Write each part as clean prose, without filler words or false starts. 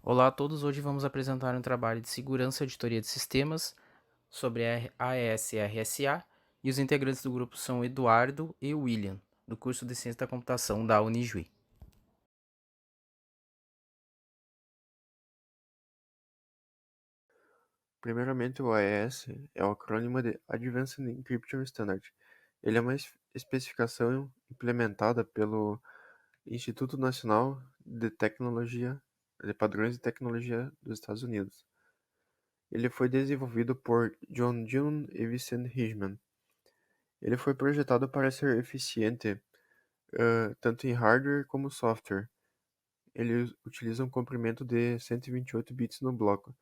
Olá a todos, hoje vamos apresentar um trabalho de segurança e auditoria de sistemas sobre a AES e RSA e os integrantes do grupo são Eduardo e William, do curso de Ciência da Computação da Unijuí. Primeiramente, o AES é o acrônimo de Advanced Encryption Standard. Ele é uma especificação implementada pelo Instituto Nacional de Tecnologia, de Padrões de Tecnologia dos Estados Unidos. Ele foi desenvolvido por John June e Vincent Hishman. Ele foi projetado para ser eficiente tanto em hardware como software. Ele utiliza um comprimento de 128 bits no bloco,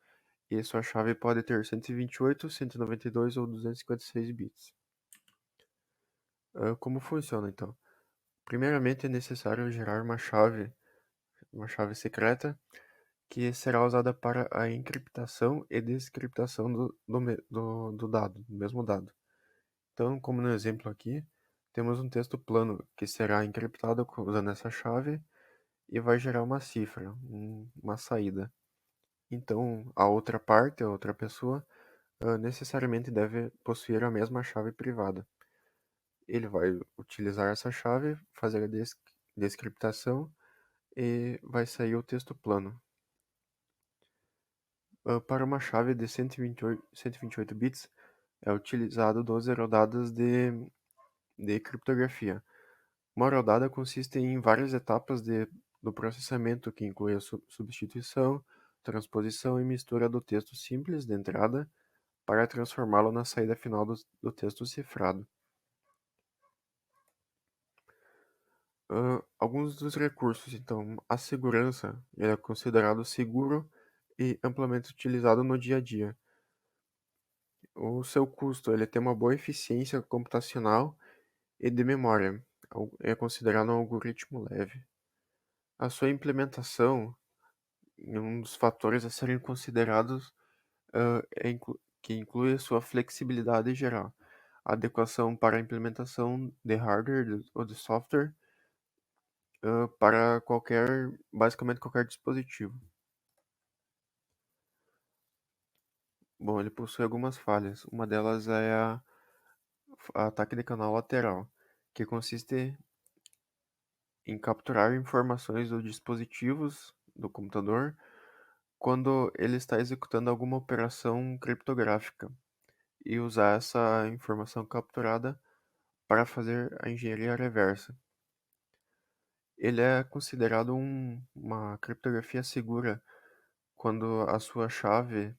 e sua chave pode ter 128, 192 ou 256 bits. Como funciona então? Primeiramente é necessário gerar uma chave secreta, que será usada para a encriptação e descriptação do dado, do mesmo dado. Então, como no exemplo aqui, temos um texto plano que será encriptado usando essa chave e vai gerar uma cifra, uma saída. Então, a outra parte, a outra pessoa, necessariamente deve possuir a mesma chave privada. Ele vai utilizar essa chave, fazer a descriptação e vai sair o texto plano. Para uma chave de 128 bits, é utilizado 12 rodadas de criptografia. Uma rodada consiste em várias etapas do processamento, que inclui a substituição, transposição e mistura do texto simples de entrada para transformá-lo na saída final do texto cifrado. Alguns dos recursos, então, a segurança é considerado seguro e amplamente utilizado no dia a dia. O seu custo, ele tem uma boa eficiência computacional e de memória, é considerado um algoritmo leve. A sua implementação, um dos fatores a serem considerados, que inclui a sua flexibilidade geral, adequação para a implementação de hardware ou de software, para basicamente qualquer dispositivo. Bom, ele possui algumas falhas. Uma delas é a ataque de canal lateral, que consiste em capturar informações dos dispositivos do computador quando ele está executando alguma operação criptográfica e usar essa informação capturada para fazer a engenharia reversa. Ele é considerado uma criptografia segura quando a sua chave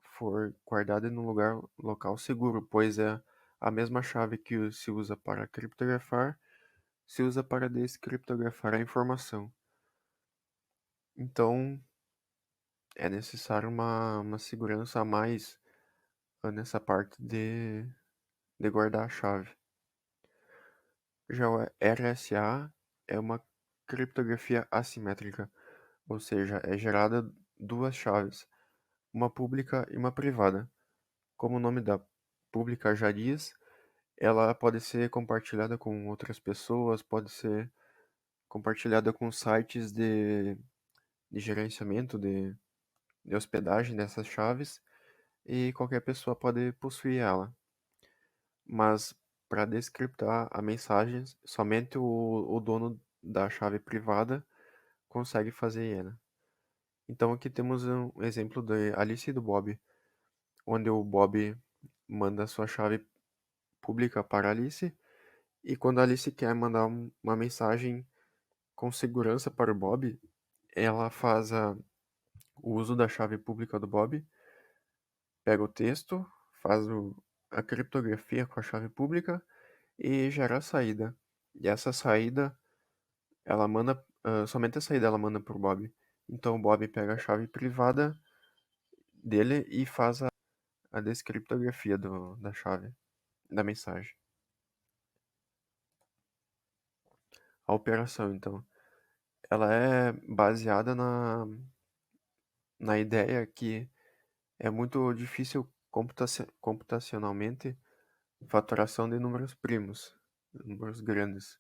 for guardada em um local seguro, pois é a mesma chave que se usa para criptografar, se usa para descriptografar a informação. Então, é necessário uma segurança a mais nessa parte de guardar a chave. Já o RSA é uma criptografia assimétrica, ou seja, é gerada duas chaves, uma pública e uma privada. Como o nome da pública já diz, ela pode ser compartilhada com outras pessoas, pode ser compartilhada com sites de gerenciamento de hospedagem dessas chaves, e qualquer pessoa pode possuir ela. Mas para descriptar a mensagem, somente o dono da chave privada consegue fazer ela. Então aqui temos um exemplo de Alice e do Bob, onde o Bob manda sua chave pública para Alice, e quando a Alice quer mandar uma mensagem com segurança para o Bob, ela faz o uso da chave pública do Bob, pega o texto, faz a criptografia com a chave pública e gera a saída. E essa saída, ela manda, somente a saída ela manda para o Bob. Então o Bob pega a chave privada dele e faz a descriptografia da chave, da mensagem. A operação, então, ela é baseada na ideia que é muito difícil computacionalmente fatoração de números primos, números grandes.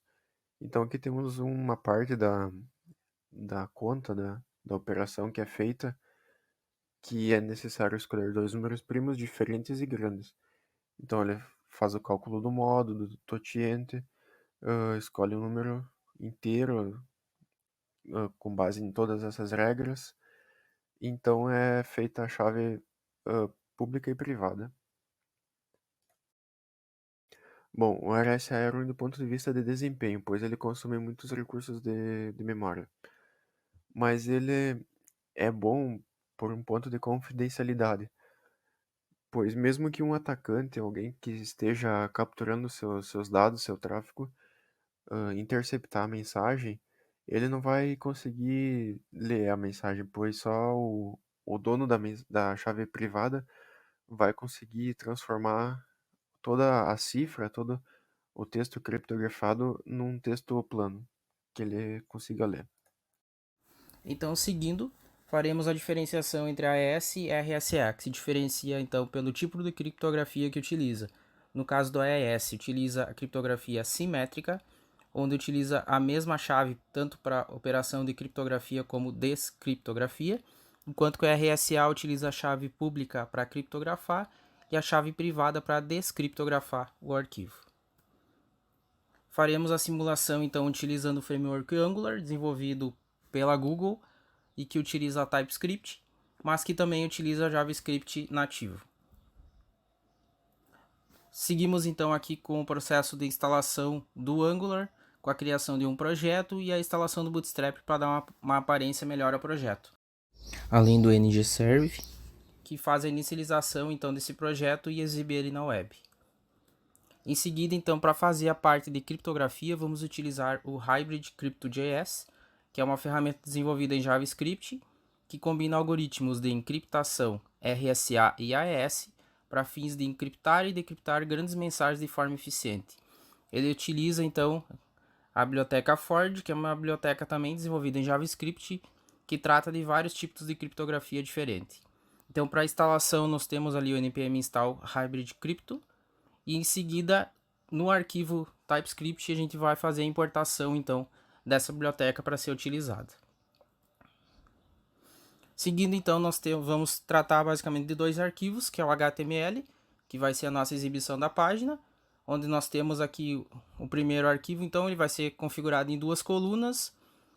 Então aqui temos uma parte da conta, da operação que é feita, que é necessário escolher dois números primos diferentes e grandes. Então ele faz o cálculo do modo, do tociente, escolhe um número inteiro, com base em todas essas regras. Então é feita a chave pública e privada. Bom, o RSA é ruim do ponto de vista de desempenho, pois ele consome muitos recursos de memória. Mas ele é bom por um ponto de confidencialidade, pois mesmo que um atacante, alguém que esteja capturando seus dados, seu tráfego, interceptar a mensagem, ele não vai conseguir ler a mensagem, pois só o dono da chave privada vai conseguir transformar toda a cifra, todo o texto criptografado num texto plano, que ele consiga ler. Então, seguindo, faremos a diferenciação entre AES e RSA, que se diferencia então pelo tipo de criptografia que utiliza. No caso do AES, utiliza a criptografia simétrica, onde utiliza a mesma chave tanto para operação de criptografia como descriptografia, enquanto que o RSA utiliza a chave pública para criptografar e a chave privada para descriptografar o arquivo. Faremos a simulação então utilizando o framework Angular, desenvolvido pela Google e que utiliza TypeScript, mas que também utiliza JavaScript nativo. Seguimos então aqui com o processo de instalação do Angular, com a criação de um projeto e a instalação do Bootstrap para dar uma aparência melhor ao projeto. Além do ngserve, que faz a inicialização então desse projeto e exibe ele na web. Em seguida, então, para fazer a parte de criptografia, vamos utilizar o Hybrid Crypto.js, que é uma ferramenta desenvolvida em JavaScript, que combina algoritmos de encriptação RSA e AES para fins de encriptar e decriptar grandes mensagens de forma eficiente. Ele utiliza, então, a biblioteca Ford, que é uma biblioteca também desenvolvida em JavaScript, que trata de vários tipos de criptografia diferentes. Então, para a instalação, nós temos ali o npm install Hybrid Crypto, e em seguida, no arquivo TypeScript, a gente vai fazer a importação então dessa biblioteca para ser utilizada. Seguindo então, vamos tratar basicamente de dois arquivos, que é o HTML, que vai ser a nossa exibição da página, onde nós temos aqui o primeiro arquivo, então ele vai ser configurado em duas colunas,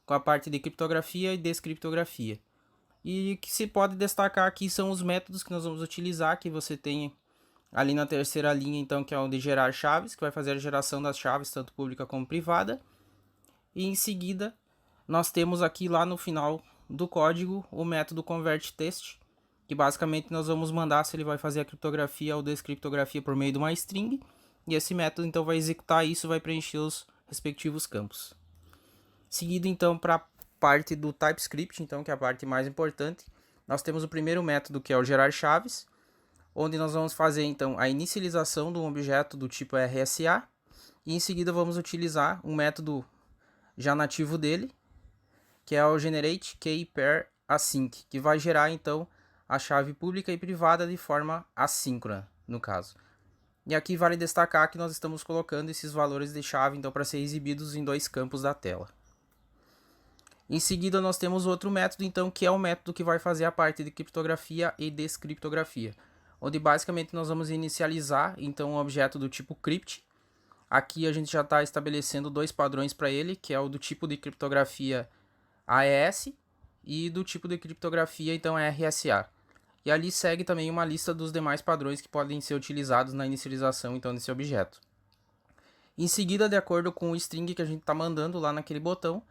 com a parte de criptografia e descriptografia. E o que se pode destacar aqui são os métodos que nós vamos utilizar, que você tem ali na terceira linha, então, que é o de gerar chaves, que vai fazer a geração das chaves, tanto pública como privada. E em seguida, nós temos aqui lá no final do código o método convertText, que basicamente nós vamos mandar se ele vai fazer a criptografia ou descriptografia por meio de uma string. E esse método então vai executar isso, vai preencher os respectivos campos. Seguido então para a parte do TypeScript, então, que é a parte mais importante, nós temos o primeiro método, que é o gerar chaves, onde nós vamos fazer então a inicialização de um objeto do tipo RSA e em seguida vamos utilizar um método já nativo dele, que é o GenerateKeyPairAsync, que vai gerar então a chave pública e privada de forma assíncrona, no caso. E aqui vale destacar que nós estamos colocando esses valores de chave então para ser exibidos em dois campos da tela. Em seguida nós temos outro método então, que é o método que vai fazer a parte de criptografia e descriptografia, onde basicamente nós vamos inicializar então um objeto do tipo crypt. Aqui a gente já está estabelecendo dois padrões para ele, que é o do tipo de criptografia AES e do tipo de criptografia então RSA. E ali segue também uma lista dos demais padrões que podem ser utilizados na inicialização então desse objeto. Em seguida, de acordo com o string que a gente está mandando lá naquele botão,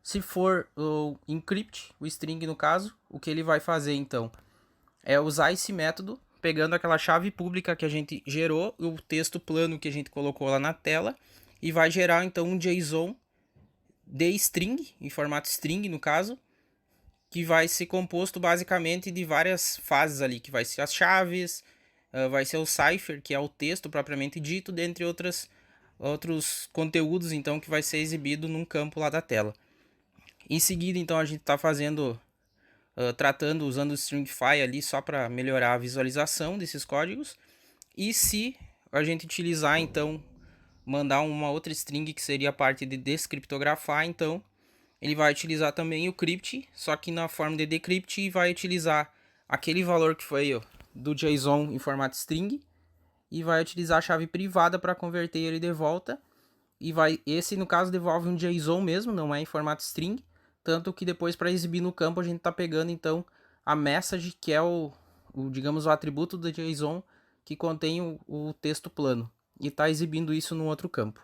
se for o encrypt, o string no caso, o que ele vai fazer então é usar esse método, pegando aquela chave pública que a gente gerou, o texto plano que a gente colocou lá na tela, e vai gerar então um JSON de string, em formato string no caso, que vai ser composto basicamente de várias fases ali, que vai ser as chaves, vai ser o cipher, que é o texto propriamente dito, dentre outros conteúdos então que vai ser exibido num campo lá da tela. Em seguida então a gente está fazendo tratando, usando o stringify ali só para melhorar a visualização desses códigos. E se a gente utilizar, então, mandar uma outra string que seria a parte de descriptografar, então ele vai utilizar também o crypt, só que na forma de decrypt, e vai utilizar aquele valor que foi ó, do JSON em formato string e vai utilizar a chave privada para converter ele de volta. E vai, esse no caso devolve um JSON mesmo, não é em formato string, tanto que depois para exibir no campo a gente está pegando então a message, que é digamos o atributo do JSON que contém o texto plano, e está exibindo isso no outro campo.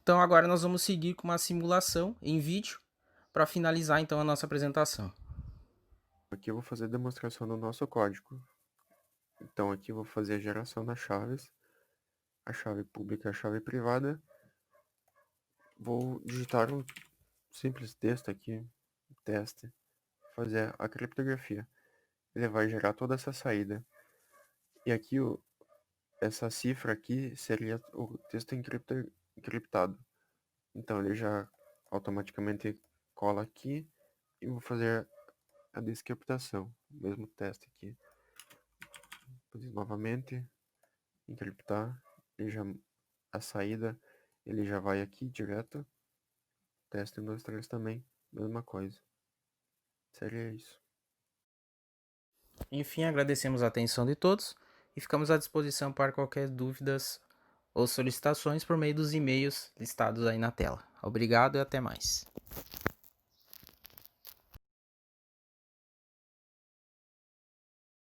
Então agora nós vamos seguir com uma simulação em vídeo para finalizar então a nossa apresentação. Aqui eu vou fazer a demonstração do nosso código. Então aqui eu vou fazer a geração das chaves, a chave pública e a chave privada. Vou digitar um simples texto aqui, teste, fazer a criptografia. Ele vai gerar toda essa saída. E aqui essa cifra aqui seria o texto encriptado. Então ele já automaticamente cola aqui e vou fazer a descriptação. Mesmo teste aqui. Fazer novamente, encriptar, ele já, a saída ele já vai aqui direto. Teste 1, 2, 3 também, mesma coisa. Seria isso. Enfim, agradecemos a atenção de todos e ficamos à disposição para qualquer dúvidas ou solicitações por meio dos e-mails listados aí na tela. Obrigado e até mais.